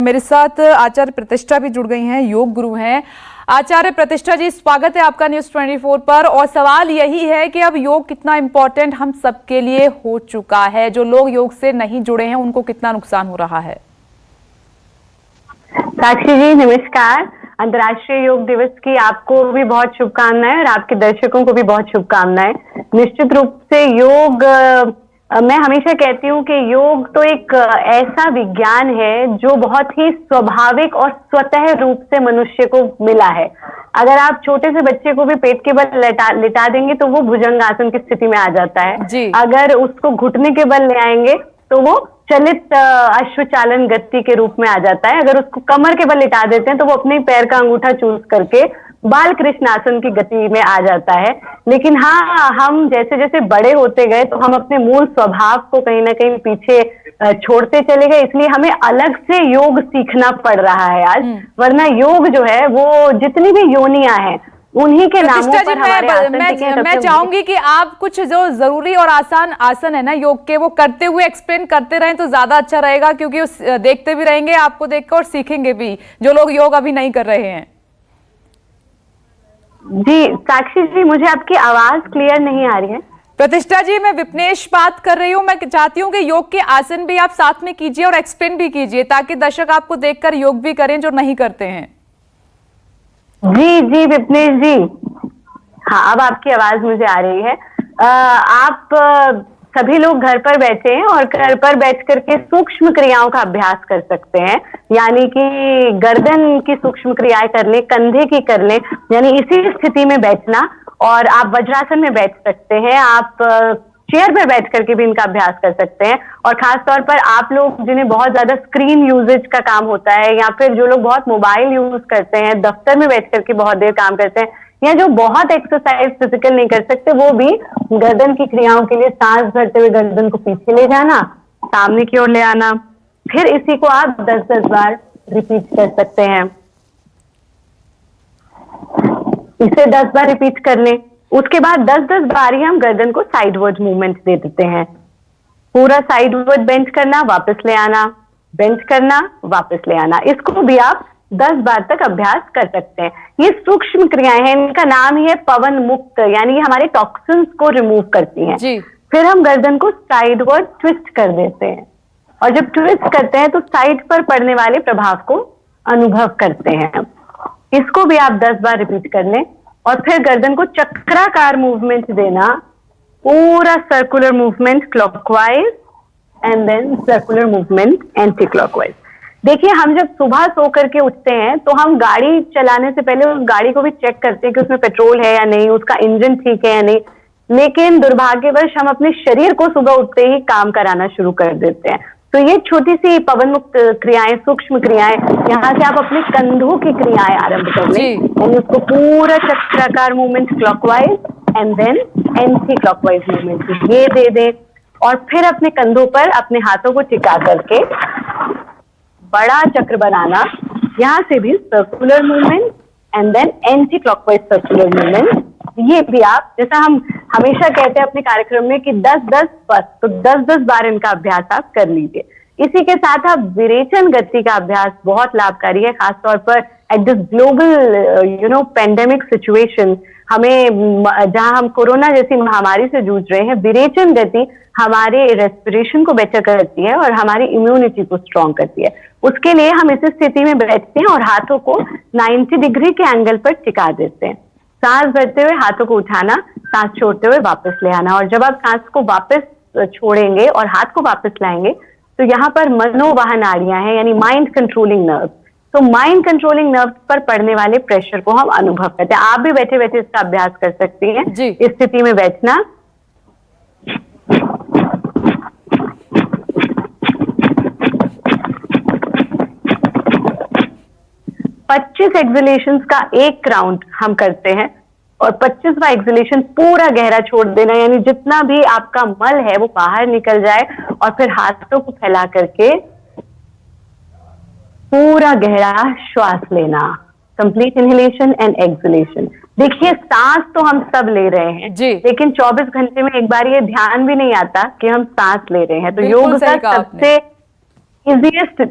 मेरे साथ आचार्य प्रतिष्ठा भी जुड़ गई हैं, योग गुरु हैं। आचार्य प्रतिष्ठा जी, स्वागत है आपका न्यूज़ 24 पर। और सवाल यही है कि अब योग कितना इम्पोर्टेंट हम सबके लिए हो चुका है, जो लोग योग से नहीं जुड़े हैं उनको कितना नुकसान हो रहा है। साक्षी जी नमस्कार। अंतर्राष्ट्रीय योग दिवस की आपको भी बहुत शुभकामनाएं और आपके दर्शकों को भी बहुत शुभकामनाएं। निश्चित रूप से योग, मैं हमेशा कहती हूँ कि योग तो एक ऐसा विज्ञान है जो बहुत ही स्वाभाविक और स्वतः रूप से मनुष्य को मिला है। अगर आप छोटे से बच्चे को भी पेट के बल लिटा देंगे तो वो भुजंगासन की स्थिति में आ जाता है। अगर उसको घुटने के बल ले आएंगे तो वो चलित अश्वचालन गति के रूप में आ जाता है। अगर उसको कमर के बल लिटा देते हैं तो वो अपने पैर का अंगूठा चूस करके बाल कृष्णासन की गति में आ जाता है। लेकिन हाँ, हम जैसे जैसे बड़े होते गए तो हम अपने मूल स्वभाव को कहीं ना कहीं पीछे छोड़ते चले गए, इसलिए हमें अलग से योग सीखना पड़ रहा है आज। वरना योग जो है वो जितनी भी योनियां हैं उन्हीं के नामों पर हमारे आसन टिके हैं। मैं चाहूंगी कि आप कुछ जो जरूरी और आसान आसन है ना योग के, वो करते हुए एक्सप्लेन करते रहें तो ज्यादा अच्छा रहेगा, क्योंकि उस देखते भी रहेंगे आपको देखकर और सीखेंगे भी जो लोग योग अभी नहीं कर रहे हैं। जी साक्षी जी, मुझे आपकी आवाज क्लियर नहीं आ रही है। प्रतिष्ठा जी, मैं विपनेश बात कर रही हूँ। मैं चाहती हूँ कि योग के आसन भी आप साथ में कीजिए और एक्सप्लेन भी कीजिए, ताकि दर्शक आपको देखकर योग भी करें जो नहीं करते हैं। जी जी विपनेश जी, हाँ अब आपकी आवाज मुझे आ रही है। आप सभी लोग घर पर बैठे हैं और घर पर बैठ करके सूक्ष्म क्रियाओं का अभ्यास कर सकते हैं, यानी कि गर्दन की सूक्ष्म क्रियाएं कर लें, कंधे की कर लें, यानी इसी स्थिति में बैठना। और आप वज्रासन में बैठ सकते हैं, आप चेयर पर बैठ करके भी इनका अभ्यास कर सकते हैं। और खास तौर पर आप लोग जिन्हें बहुत ज्यादा स्क्रीन यूजेज का काम होता है, या फिर जो लोग बहुत मोबाइल यूज करते हैं, दफ्तर में बैठ करके बहुत देर काम करते हैं, या जो बहुत एक्सरसाइज फिजिकल नहीं कर सकते, वो भी गर्दन की क्रियाओं के लिए सांस भरते हुए गर्दन को पीछे ले जाना, सामने की ओर ले आना, फिर इसी को आप 10-10 बार रिपीट कर सकते हैं। इसे 10 बार रिपीट कर लें, उसके बाद 10-10 बार ही हम गर्दन को साइडवर्ड मूवमेंट दे देते हैं। पूरा साइडवर्ड बेंच करना, वापस ले आना, बेंच करना, वापस ले आना। इसको भी आप 10 बार तक अभ्यास कर सकते हैं। ये सूक्ष्म क्रियाएं हैं, इनका नाम ही है पवन मुक्त, यानी ये हमारे टॉक्सिन्स को रिमूव करती हैं। फिर हम गर्दन को साइडवर्ड ट्विस्ट कर देते हैं, और जब ट्विस्ट करते हैं तो साइड पर पड़ने वाले प्रभाव को अनुभव करते हैं। इसको भी आप 10 बार रिपीट कर लें, और फिर गर्दन को चक्राकार मूवमेंट देना, पूरा circular movement clockwise and then circular movement anti clockwise. देखिए, हम जब सुबह सो करके उठते हैं तो हम गाड़ी चलाने से पहले उस गाड़ी को भी चेक करते हैं कि उसमें पेट्रोल है या नहीं, उसका इंजन ठीक है या नहीं। लेकिन दुर्भाग्यवश हम अपने शरीर को सुबह उठते ही काम कराना शुरू कर देते हैं। तो ये छोटी सी पवन मुक्त क्रियाएं, सूक्ष्म क्रियाएं, यहाँ से आप अपने कंधों की क्रियाएं आरंभ कर लें, यानी उसको पूरा चक्राकार movement clockwise and then anti clockwise movement ये दे दें। और फिर अपने कंधों पर अपने हाथों को टिका करके बड़ा चक्र बनाना, यहाँ से भी circular movement and then anti clockwise circular movement. ये भी आप, जैसा हम हमेशा कहते हैं अपने कार्यक्रम में कि 10-10 बस, तो 10-10 बार इनका अभ्यास आप कर लीजिए। इसी के साथ आप विरेचन गति का अभ्यास बहुत लाभकारी है, खासतौर पर at this global pandemic situation, हमें जहां हम कोरोना जैसी महामारी से जूझ रहे हैं, विरेचन गति हमारे रेस्पिरेशन को बेटर करती है और हमारी इम्यूनिटी को स्ट्रॉन्ग करती है। उसके लिए हम इस स्थिति में बैठते हैं और हाथों को 90 डिग्री के एंगल पर टिका देते हैं। सांस भरते हुए हाथों को उठाना, सांस छोड़ते हुए वापस ले आना। और जब आप सांस को वापस छोड़ेंगे और हाथ को वापस लाएंगे तो यहाँ पर मनोवाह नाड़ियां हैं, यानी माइंड कंट्रोलिंग नर्व। तो माइंड कंट्रोलिंग नर्व पर पड़ने वाले प्रेशर को हम अनुभव करते हैं। आप भी बैठे बैठे इसका अभ्यास कर सकती हैं। इस स्थिति में बैठना, 25 एक्सहेलेशंस का एक राउंड हम करते हैं, और 25वां एक्सहेलेशन पूरा गहरा छोड़ देना, यानी जितना भी आपका मल है वो बाहर निकल जाए। और फिर हाथों को फैला करके पूरा गहरा श्वास लेना, कंप्लीट इनहेलेशन एंड एक्सहेलेशन। देखिए, सांस तो हम सब ले रहे हैं, लेकिन 24 घंटे में एक बार ये ध्यान भी नहीं आता कि हम सांस ले रहे हैं। तो योग का सबसे इजीएस्ट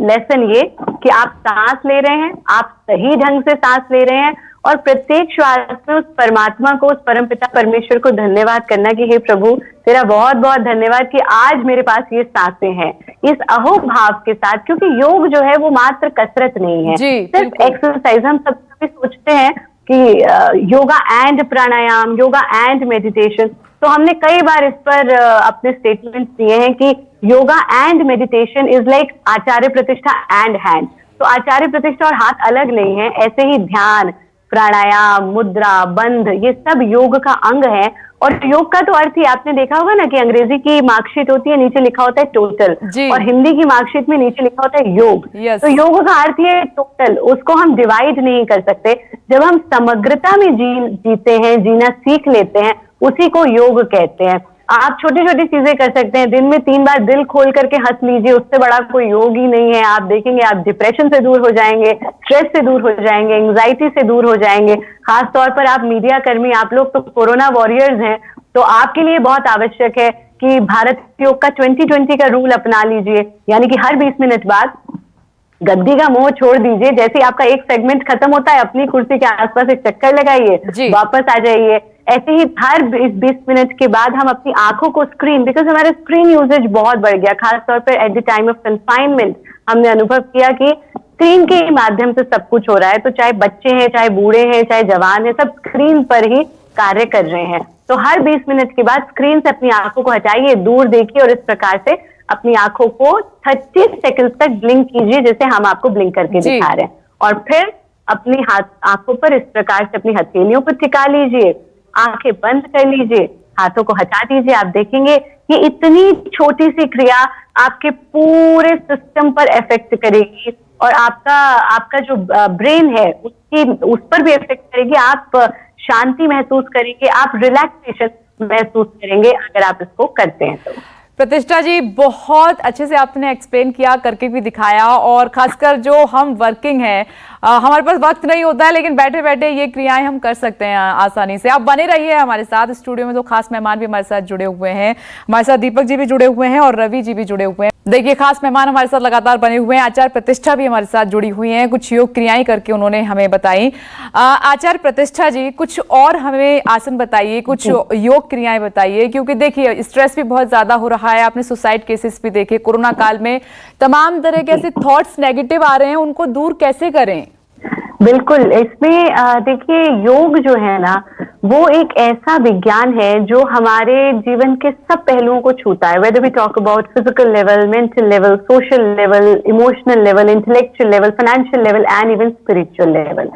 लेसन ये कि आप सांस ले रहे हैं, आप सही ढंग से सांस ले रहे हैं और प्रत्येक श्वास में उस परमात्मा को, उस परमपिता परमेश्वर को धन्यवाद करना कि हे प्रभु तेरा बहुत बहुत धन्यवाद कि आज मेरे पास ये सांसें हैं, इस अहोभाव के साथ। क्योंकि योग जो है वो मात्र कसरत नहीं है, सिर्फ एक्सरसाइज। हम सब सोचते हैं कि yoga and pranayama, yoga and meditation, तो हमने कई बार इस पर अपने स्टेटमेंट्स दिए हैं कि yoga and meditation is like Acharya Pratishtha and hand. तो आचार्य प्रतिष्ठा और हाथ अलग नहीं है, ऐसे ही ध्यान, प्राणायाम, मुद्रा, बंध, ये सब योग का अंग है। और योग का तो अर्थ ही आपने देखा होगा ना कि अंग्रेजी की मार्कशीट होती है, नीचे लिखा होता है टोटल, और हिंदी की मार्कशीट में नीचे लिखा होता है योग। तो योग का अर्थ है टोटल, उसको हम डिवाइड नहीं कर सकते। जब हम समग्रता में जीते हैं, जीना सीख लेते हैं, उसी को योग कहते हैं। आप छोटी छोटी चीजें कर सकते हैं, दिन में 3 बार दिल खोल करके हंस लीजिए, उससे बड़ा कोई योग ही नहीं है। आप देखेंगे आप डिप्रेशन से दूर हो जाएंगे, स्ट्रेस से दूर हो जाएंगे, एंग्जाइटी से दूर हो जाएंगे। खास तौर पर आप मीडिया कर्मी, आप लोग तो कोरोना वॉरियर्स हैं, तो आपके लिए बहुत आवश्यक है कि भारत योग का 2020 का रूल अपना लीजिए, यानी कि हर 20 मिनट बाद गद्दी का मोह छोड़ दीजिए। जैसे आपका एक सेगमेंट खत्म होता है, अपनी कुर्सी के आसपास एक चक्कर लगाइए, वापस आ जाइए। ऐसे ही हर 20 मिनट के बाद हम अपनी आंखों को स्क्रीन, बिकॉज हमारा स्क्रीन यूजेज बहुत बढ़ गया, खासतौर पर at the time of confinement हमने अनुभव किया कि स्क्रीन के माध्यम से सब कुछ हो रहा है। तो चाहे बच्चे हैं, चाहे बूढ़े हैं, चाहे जवान हैं, सब स्क्रीन पर ही कार्य कर रहे हैं। तो हर 20 मिनट के बाद स्क्रीन से अपनी आंखों को हटाइए, दूर देखिए और इस प्रकार से अपनी आंखों को 30 सेकंड तक ब्लिंक कीजिए, जैसे हम आपको ब्लिंक करके दिखा रहे हैं। और फिर अपनी आंखों पर इस प्रकार से अपनी हथेलियों पर टिका लीजिए, आंखें बंद कर लीजिए, हाथों को हटा दीजिए। आप देखेंगे कि इतनी छोटी सी क्रिया आपके पूरे सिस्टम पर इफेक्ट करेगी और आपका जो ब्रेन है उस पर भी इफेक्ट करेगी। आप शांति महसूस करेंगे, आप रिलैक्सेशन महसूस करेंगे अगर आप इसको करते हैं तो। प्रतिष्ठा जी, बहुत अच्छे से आपने एक्सप्लेन किया, करके भी दिखाया। और खासकर जो हम वर्किंग हैं, हमारे पास वक्त नहीं होता है, लेकिन बैठे बैठे ये क्रियाएं हम कर सकते हैं आसानी से। आप बने रहिए हमारे साथ। स्टूडियो में तो खास मेहमान भी हमारे साथ जुड़े हुए हैं, हमारे साथ दीपक जी भी जुड़े हुए हैं और रवि जी भी जुड़े हुए हैं। देखिए, खास मेहमान हमारे साथ लगातार बने हुए हैं। आचार्य प्रतिष्ठा भी हमारे साथ जुड़ी हुई हैं, कुछ योग क्रियाएं करके उन्होंने हमें बताई। आचार्य प्रतिष्ठा जी, कुछ और हमें आसन बताइए, कुछ योग क्रियाएं बताइए, क्योंकि देखिए स्ट्रेस भी बहुत ज्यादा हो रहा है। आपने सुसाइड केसेस भी देखे कोरोना काल में, तमाम तरह के ऐसे थॉट्स नेगेटिव आ रहे हैं, उनको दूर कैसे करें? बिल्कुल, इसमें देखिए योग जो है ना, वो एक ऐसा विज्ञान है जो हमारे जीवन के सब पहलुओं को छूता है। Whether we talk about physical level, mental level, social level, emotional level, intellectual level, financial level and even spiritual level.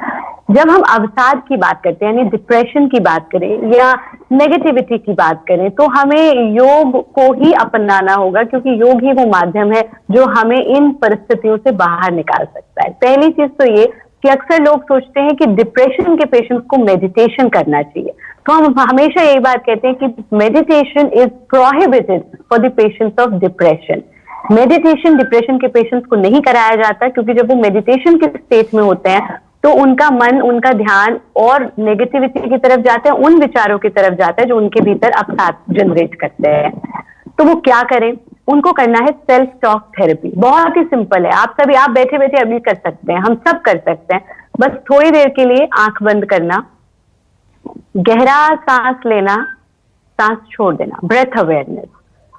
जब हम अवसाद की बात करते हैं, यानी डिप्रेशन की बात करें या नेगेटिविटी की बात करें, तो हमें योग को ही अपनाना होगा, क्योंकि योग ही वो माध्यम है जो हमें इन परिस्थितियों से बाहर निकाल सकता है। पहली चीज तो ये कि अक्सर लोग सोचते हैं कि डिप्रेशन के पेशेंट्स को मेडिटेशन करना चाहिए, तो हम हमेशा यही बात कहते हैं कि meditation is prohibited for the patients of depression. Meditation depression के पेशेंट्स को नहीं कराया जाता, क्योंकि जब वो मेडिटेशन के स्टेट में होते हैं तो उनका मन, उनका ध्यान और नेगेटिविटी की तरफ जाता है, उन विचारों की तरफ जाता है जो उनके भीतर अवसाद जनरेट करते हैं। तो वो क्या करें? उनको करना है सेल्फ टॉक थेरेपी। बहुत ही सिंपल है, आप बैठे बैठे अभी कर सकते हैं, हम सब कर सकते हैं। बस थोड़ी देर के लिए आंख बंद करना, गहरा सांस लेना, सांस छोड़ देना, ब्रेथ अवेयरनेस।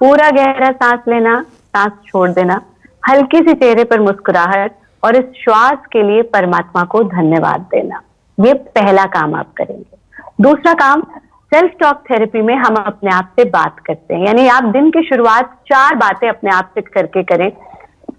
पूरा गहरा सांस लेना, सांस छोड़ देना, हल्की सी चेहरे पर मुस्कुराहट और इस श्वास के लिए परमात्मा को धन्यवाद देना। ये पहला काम आप करेंगे। दूसरा काम, सेल्फ टॉक थेरेपी में हम अपने आप से बात करते हैं, यानी आप दिन की शुरुआत 4 बातें अपने आप से करके करें।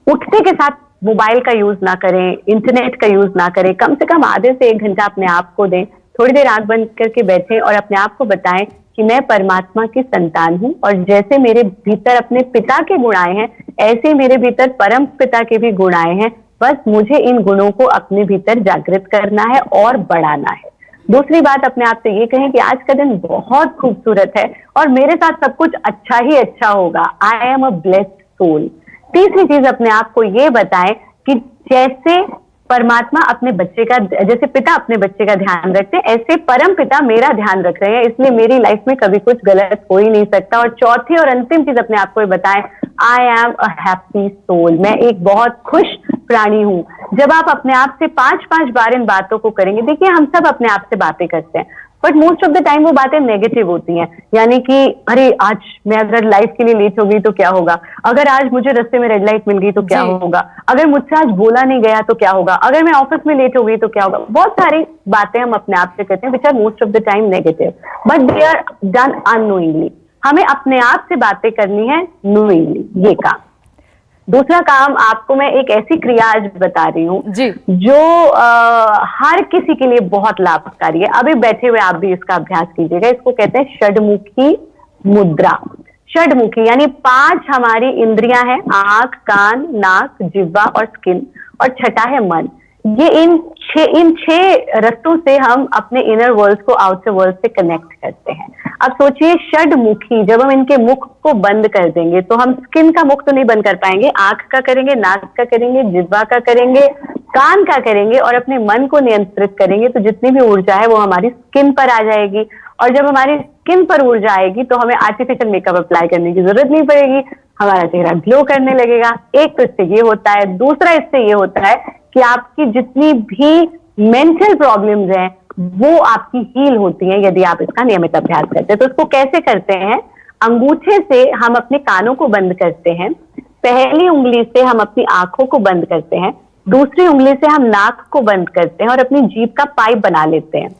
उठते के साथ मोबाइल का यूज ना करें, इंटरनेट का यूज ना करें, कम से कम आधे से 1 घंटा अपने आप को दें। थोड़ी देर आंख बंद करके बैठें और अपने आप को बताएं कि मैं परमात्मा की संतान हूं और जैसे मेरे भीतर अपने पिता के गुण आए हैं, ऐसे मेरे भीतर परम पिता के भी गुण आए हैं। बस मुझे इन गुणों को अपने भीतर जागृत करना है और बढ़ाना है। दूसरी बात, अपने आप से ये कहें कि आज का दिन बहुत खूबसूरत है और मेरे साथ सब कुछ अच्छा ही अच्छा होगा। I am a blessed soul. तीसरी चीज, अपने आप को ये बताएं कि जैसे परमात्मा अपने बच्चे का, जैसे पिता अपने बच्चे का ध्यान रखते हैं, ऐसे परम पिता मेरा ध्यान रख रहे हैं, इसलिए मेरी लाइफ में कभी कुछ गलत हो ही नहीं सकता। और चौथी और अंतिम चीज अपने आप को बताएं, I am a happy soul, मैं एक बहुत खुश प्राणी हूं। जब आप अपने आप से 5-5 बार इन बातों को करेंगे, देखिए हम सब अपने आप से बातें करते हैं, but most of the time वो बातें नेगेटिव होती हैं, यानी कि अरे आज मैं अगर लाइफ के लिए लेट हो गई तो क्या होगा, अगर आज मुझे रास्ते में रेड लाइट मिल गई तो क्या होगा, अगर मुझसे आज बोला नहीं गया तो क्या होगा, अगर मैं ऑफिस में लेट हो गई तो क्या होगा। बहुत सारी बातें हम अपने आप से करते हैं which are most of the time negative, but they are done unknowingly. हमें अपने आप से बातें करनी है नोइंगली, ये काम। दूसरा काम, आपको मैं एक ऐसी क्रिया आज बता रही हूँ जो हर किसी के लिए बहुत लाभकारी है। अभी बैठे हुए आप भी इसका अभ्यास कीजिएगा। इसको कहते हैं षडमुखी मुद्रा। षडमुखी यानी 5 हमारी इंद्रियां हैं, आंख, कान, नाक, जिह्वा और स्किन, और छठा है मन। ये इन 6 रस्तों से हम अपने इनर वर्ल्ड को आउटर वर्ल्ड से कनेक्ट करते हैं। अब सोचिए, षडमुखी, जब हम इनके मुख को बंद कर देंगे तो हम स्किन का मुख तो नहीं बंद कर पाएंगे, आंख का करेंगे, नाक का करेंगे, जिह्वा का करेंगे, कान का करेंगे और अपने मन को नियंत्रित करेंगे, तो जितनी भी ऊर्जा है वो हमारी स्किन पर आ जाएगी। और जब हमारी स्किन पर ऊर्जा आएगी तो हमें आर्टिफिशियल मेकअप अप्लाई करने की जरूरत नहीं पड़ेगी, हमारा चेहरा ग्लो करने लगेगा। एक तो इससे ये होता है। दूसरा इससे ये होता है कि आपकी जितनी भी मेंटल प्रॉब्लम्स हैं वो आपकी हील होती हैं यदि आप इसका नियमित अभ्यास करते हैं। तो इसको कैसे करते हैं? अंगूठे से हम अपने कानों को बंद करते हैं, पहली उंगली से हम अपनी आंखों को बंद करते हैं, दूसरी उंगली से हम नाक को बंद करते हैं और अपनी जीभ का पाइप बना लेते हैं।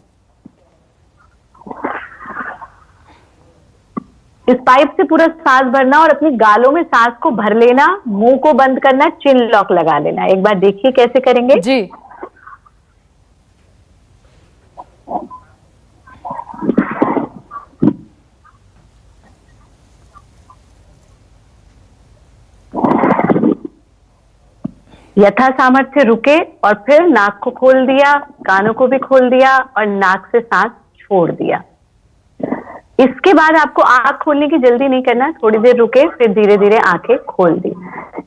इस पाइप से पूरा सांस भरना और अपनी गालों में सांस को भर लेना, मुंह को बंद करना, चिन लॉक लगा लेना। एक बार देखिए कैसे करेंगे जी। यथा सामर्थ्य रुके और फिर नाक को खोल दिया, कानों को भी खोल दिया और नाक से सांस छोड़ दिया। इसके बाद आपको आंख खोलने की जल्दी नहीं करना, थोड़ी देर रुके फिर धीरे धीरे आंखें खोल दी।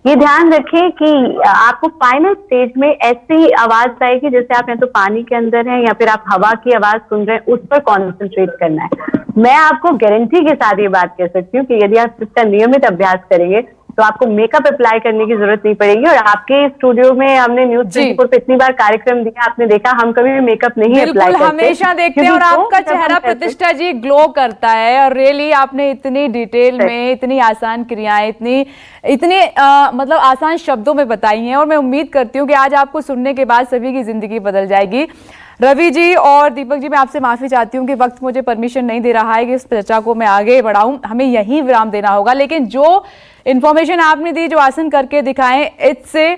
ये ध्यान रखें कि आपको फाइनल स्टेज में ऐसी आवाज आएगी जैसे आप या तो पानी के अंदर हैं या फिर आप हवा की आवाज सुन रहे हैं, उस पर कॉन्सेंट्रेट करना है। मैं आपको गारंटी के साथ ये बात कह सकती हूँ कि यदि आप इसका नियमित अभ्यास करेंगे तो आपको मेकअप अप्लाई करने की जरूरत नहीं पड़ेगी। और आपके स्टूडियो में हमने न्यूज़ 24 पे इतनी बार कार्यक्रम दिया, आपने देखा हम कभी भी मेकअप नहीं अप्लाई करते, हमेशा देखते हैं और आपका चेहरा प्रतिष्ठा जी ग्लो करता है। और रियली आपने इतनी डिटेल में इतनी आसान क्रियाएं इतनी मतलब आसान शब्दों में बताई हैं और मैं उम्मीद करती हूँ कि आज आपको सुनने के बाद सभी की जिंदगी बदल जाएगी। रवि जी और दीपक जी, मैं आपसे माफी चाहती हूँ कि वक्त मुझे परमिशन नहीं दे रहा है कि इस चर्चा को मैं आगे बढ़ाऊं, हमें यहीं विराम देना होगा। लेकिन जो इन्फॉर्मेशन आपने दी, जो आसन करके दिखाएं, इससे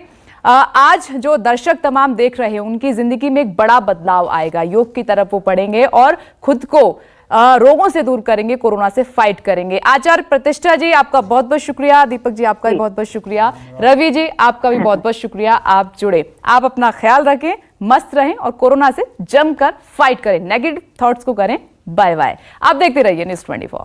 आज जो दर्शक तमाम देख रहे हैं उनकी जिंदगी में एक बड़ा बदलाव आएगा। योग की तरफ वो पढ़ेंगे और खुद को रोगों से दूर करेंगे, कोरोना से फाइट करेंगे। आचार्य प्रतिष्ठा जी आपका बहुत बहुत शुक्रिया, दीपक जी आपका भी बहुत बहुत शुक्रिया, रवि जी आपका भी बहुत बहुत शुक्रिया, आप जुड़े। आप अपना ख्याल रखें, मस्त रहें और कोरोना से जमकर फाइट करें, नेगेटिव थॉट्स को करें बाय बाय। आप देखते रहिए न्यूज़ 24।